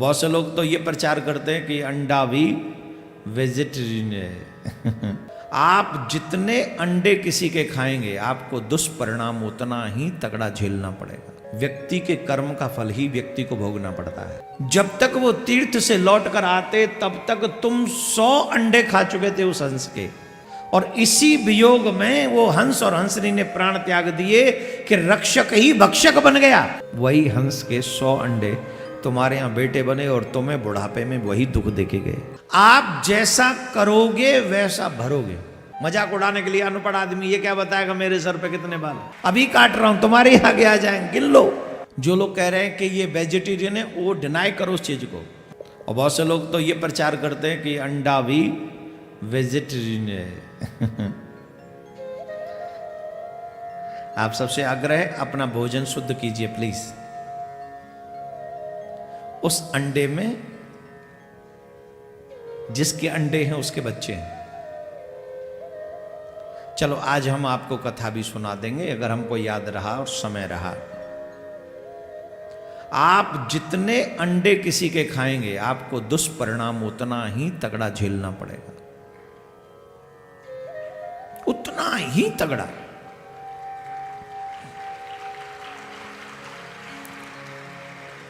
बहुत से लोग तो ये प्रचार करते हैं कि अंडा भी वेजिटेरियन है। आप जितने अंडे किसी के खाएंगे आपको दुष्परिणाम उतना ही तगड़ा झेलना पड़ेगा। व्यक्ति के कर्म का फल ही व्यक्ति को भोगना पड़ता है। जब तक वो तीर्थ से लौट कर आते तब तक तुम 100 अंडे खा चुके थे उस हंस के, और इसी वियोग में वो हंस और हंसनी ने प्राण त्याग दिए कि रक्षक ही भक्षक बन गया। वही हंस के 100 अंडे तुम्हारे यहां बेटे बने और तुम्हें बुढ़ापे में वही दुख देके गए। आप जैसा करोगे वैसा भरोगे। मजाक उड़ाने के लिए अनपढ़ आदमी ये क्या बताएगा मेरे सर पे कितने बाल, अभी काट रहा हूं, तुम्हारे आगे आ जाएंगे, गिन लो। जो लोग कह रहे हैं कि ये वेजिटेरियन है वो डिनाई करो उस चीज को। और बहुत से लोग तो ये प्रचार करते हैं कि अंडा भी वेजिटेरियन है। आप सबसे आग्रह है अपना भोजन शुद्ध कीजिए प्लीज। उस अंडे में जिसके अंडे हैं उसके बच्चे हैं। चलो आज हम आपको कथा भी सुना देंगे अगर हमको याद रहा और समय रहा। आप जितने अंडे किसी के खाएंगे आपको दुष्परिणाम उतना ही तगड़ा झेलना पड़ेगा, उतना ही तगड़ा।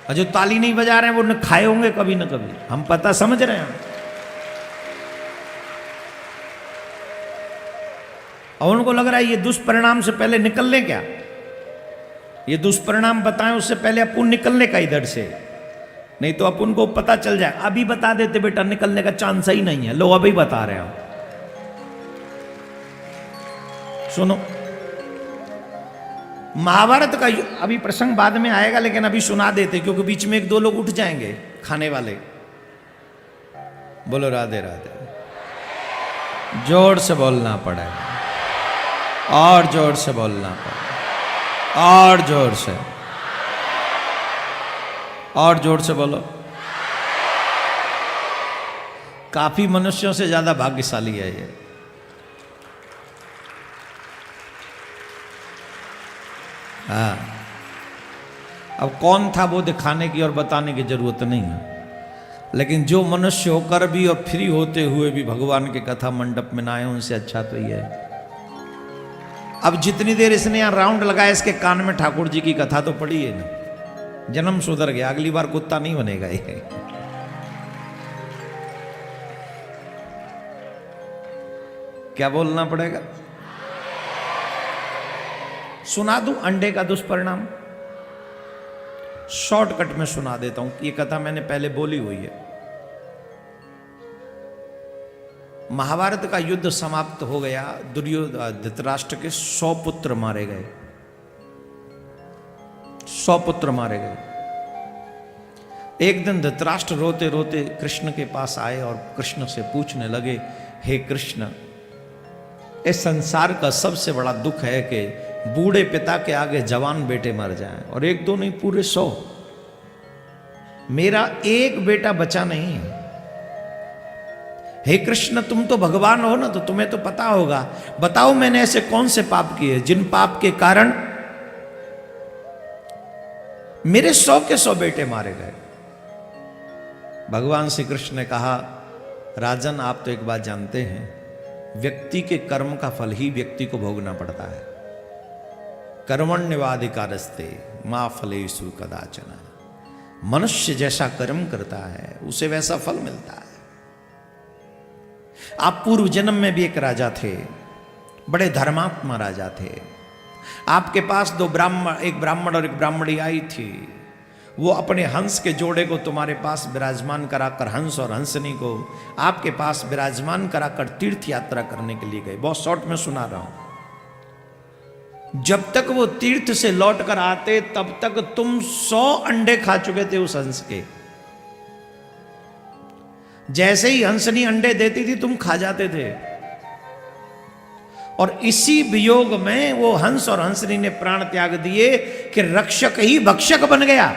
और जो ताली नहीं बजा रहे हैं वो न खाए होंगे कभी न कभी, हम पता समझ रहे हैं। और उनको लग रहा है ये दुष्परिणाम से पहले निकल लें क्या, ये दुष्परिणाम बताएं उससे पहले अपन निकलने का इधर से, नहीं तो अपन को पता चल जाए। अभी बता देते बेटा निकलने का चांस ही नहीं है, लो अभी बता रहे हो। सुनो महाभारत का अभी प्रसंग बाद में आएगा लेकिन अभी सुना देते क्योंकि बीच में 1-2 लोग उठ जाएंगे खाने वाले। बोलो राधे राधे। जोर से बोलना पड़ेगा और जोर से बोलना पड़ेगा और जोर से, और जोर से बोलो। काफी मनुष्यों से ज्यादा भाग्यशाली है ये। हाँ अब कौन था वो दिखाने की और बताने की जरूरत नहीं है, लेकिन जो मनुष्य होकर भी और फ्री होते हुए भी भगवान के कथा मंडप में ना आए उनसे अच्छा तो ये है। अब जितनी देर इसने यहां राउंड लगाया इसके कान में ठाकुर जी की कथा तो पड़ी है ना, जन्म सुधर गया, अगली बार कुत्ता नहीं बनेगा ये। क्या बोलना पड़ेगा, सुना दूं अंडे का दुष्परिणाम, शॉर्टकट में सुना देता हूं। ये कथा मैंने पहले बोली हुई है। महाभारत का युद्ध समाप्त हो गया, धृतराष्ट्र के 100 पुत्र मारे गए, 100 पुत्र मारे गए। एक दिन धृतराष्ट्र रोते रोते कृष्ण के पास आए और कृष्ण से पूछने लगे, हे कृष्ण, इस संसार का सबसे बड़ा दुख है कि बूढ़े पिता के आगे जवान बेटे मर जाएं, और 1-2 नहीं पूरे 100। मेरा एक बेटा बचा नहीं है। हे कृष्ण तुम तो भगवान हो ना, तो तुम्हें तो पता होगा, बताओ मैंने ऐसे कौन से पाप किए जिन पाप के कारण मेरे 100 के 100 बेटे मारे गए। भगवान श्री कृष्ण ने कहा, राजन आप तो एक बात जानते हैं, व्यक्ति के कर्म का फल ही व्यक्ति को भोगना पड़ता है। कर्मण्यवाधिकारस्ते मा फलेषु कदाचन। मनुष्य जैसा कर्म करता है उसे वैसा फल मिलता है। आप पूर्व जन्म में भी एक राजा थे, बड़े धर्मात्मा राजा थे। आपके पास एक ब्राह्मण और एक ब्राह्मणी आई थी। वो अपने हंस के जोड़े को तुम्हारे पास विराजमान कराकर, हंस और हंसनी को आपके पास विराजमान कराकर तीर्थ यात्रा करने के लिए गए। बहुत शॉर्ट में सुना रहा हूं। जब तक वो तीर्थ से लौट कर आते तब तक तुम 100 अंडे खा चुके थे उस हंस के। जैसे ही हंसनी अंडे देती थी तुम खा जाते थे, और इसी वियोग में वो हंस और हंसनी ने प्राण त्याग दिए कि रक्षक ही भक्षक बन गया।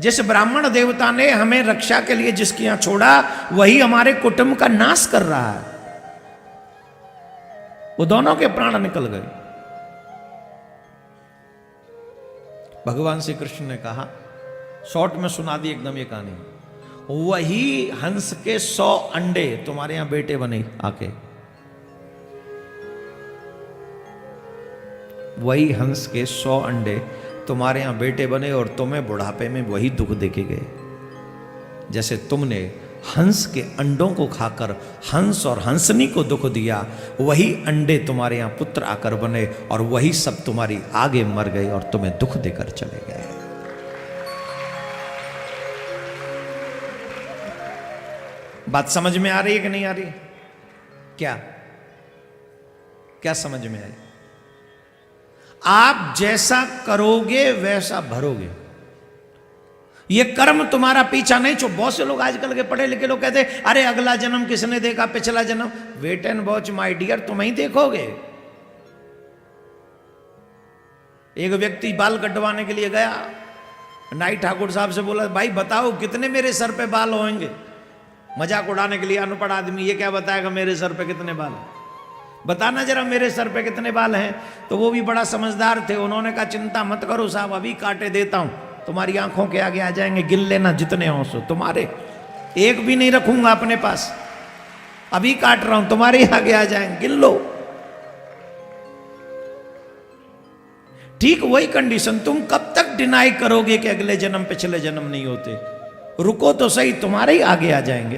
जिस ब्राह्मण देवता ने हमें रक्षा के लिए जिसके यहां छोड़ा वही हमारे कुटुंब का नाश कर रहा है। वो दोनों के प्राण निकल गए। भगवान श्री कृष्ण ने कहा, शॉर्ट में सुना दी एकदम ये कहानी। वही हंस के 100 अंडे तुम्हारे यहां बेटे बने आके, वही हंस के 100 अंडे तुम्हारे यहां बेटे बने और तुम्हें बुढ़ापे में वही दुख देके गए। जैसे तुमने हंस के अंडों को खाकर हंस और हंसनी को दुख दिया, वही अंडे तुम्हारे यहां पुत्र आकर बने और वही सब तुम्हारी आगे मर गए और तुम्हें दुख देकर चले गए। बात समझ में आ रही है कि नहीं आ रही? क्या क्या समझ में आई? आप जैसा करोगे वैसा भरोगे। ये कर्म तुम्हारा पीछा नहीं छो। बहुत से लोग आजकल के पढ़े लिखे लोग कहते हैं अरे अगला जन्म किसने देखा, पिछला जन्म। Wait and watch my dear, तुम ही देखोगे। एक व्यक्ति बाल कटवाने के लिए गया, नाई ठाकुर साहब से बोला भाई बताओ कितने मेरे सर पे बाल होंगे। मजाक उड़ाने के लिए अनपढ़ आदमी ये क्या बताएगा मेरे सर पे कितने बाल हैं, बताना जरा मेरे सर पे कितने बाल हैं। तो वो भी बड़ा समझदार थे, उन्होंने कहा चिंता मत करो साहब, अभी काटे देता हूं, तुम्हारी आंखों के आगे आ जाएंगे, गिन लेना जितने हो सो, तुम्हारे एक भी नहीं रखूंगा अपने पास, अभी काट रहा हूं, तुम्हारे आगे आ जाएंगे, गिन लो। ठीक वही कंडीशन, तुम कब तक डिनाई करोगे कि अगले जन्म पिछले जन्म नहीं होते? रुको तो सही, तुम्हारे ही आगे आ जाएंगे।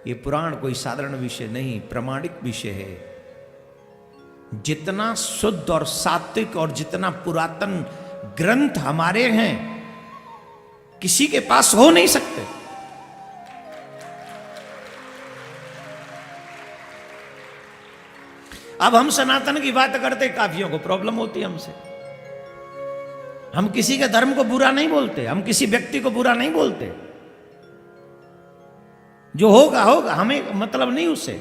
ये पुराण कोई साधारण विषय नहीं, प्रमाणिक विषय है। जितना शुद्ध और सात्विक और जितना पुरातन ग्रंथ हमारे हैं, किसी के पास हो नहीं सकते। अब हम सनातन की बात करते, काफियों को प्रॉब्लम होती है हमसे। हम किसी के धर्म को बुरा नहीं बोलते, हम किसी व्यक्ति को बुरा नहीं बोलते, जो होगा होगा, हमें मतलब नहीं उससे।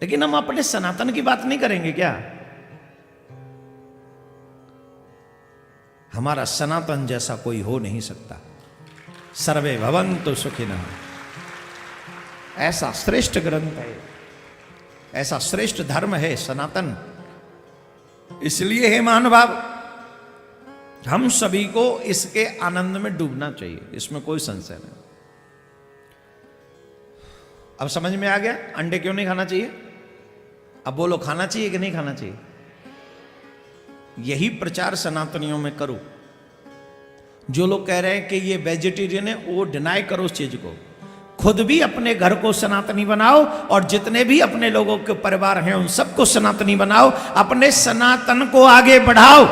लेकिन हम अपने सनातन की बात नहीं करेंगे क्या? हमारा सनातन जैसा कोई हो नहीं सकता। सर्वे भवन्तु सुखिनः, ऐसा श्रेष्ठ ग्रंथ है, ऐसा श्रेष्ठ धर्म है सनातन। इसलिए हे महानुभाव, हम सभी को इसके आनंद में डूबना चाहिए, इसमें कोई संशय नहीं। अब समझ में आ गया अंडे क्यों नहीं खाना चाहिए? अब बोलो खाना चाहिए कि नहीं खाना चाहिए? यही प्रचार सनातनियों में करो। जो लोग कह रहे हैं कि ये वेजिटेरियन है, वो डिनाई करो उस चीज को। खुद भी अपने घर को सनातनी बनाओ और जितने भी अपने लोगों के परिवार हैं उन सबको सनातनी बनाओ, अपने सनातन को आगे बढ़ाओ।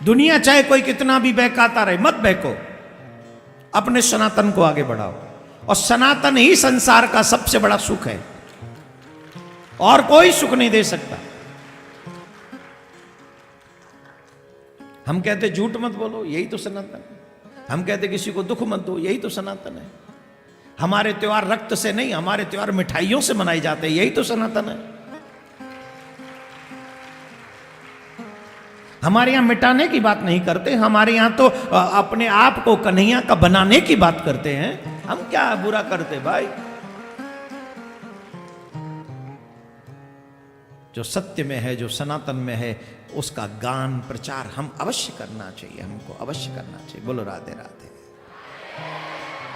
दुनिया चाहे कोई कितना भी बहकाता रहे, मत बहको, अपने सनातन को आगे बढ़ाओ। और सनातन ही संसार का सबसे बड़ा सुख है, और कोई सुख नहीं दे सकता। हम कहते झूठ मत बोलो, यही तो सनातन है। हम कहते किसी को दुख मत दो, यही तो सनातन है। हमारे त्योहार रक्त से नहीं, हमारे त्योहार मिठाइयों से मनाए जाते हैं, यही तो सनातन है। हमारे यहां मिटाने की बात नहीं करते, हमारे यहां तो अपने आप को कन्हैया का बनाने की बात करते हैं। हम क्या बुरा करते भाई? जो सत्य में है, जो सनातन में है, उसका गान प्रचार हम अवश्य करना चाहिए, हमको अवश्य करना चाहिए। बोलो राधे राधे।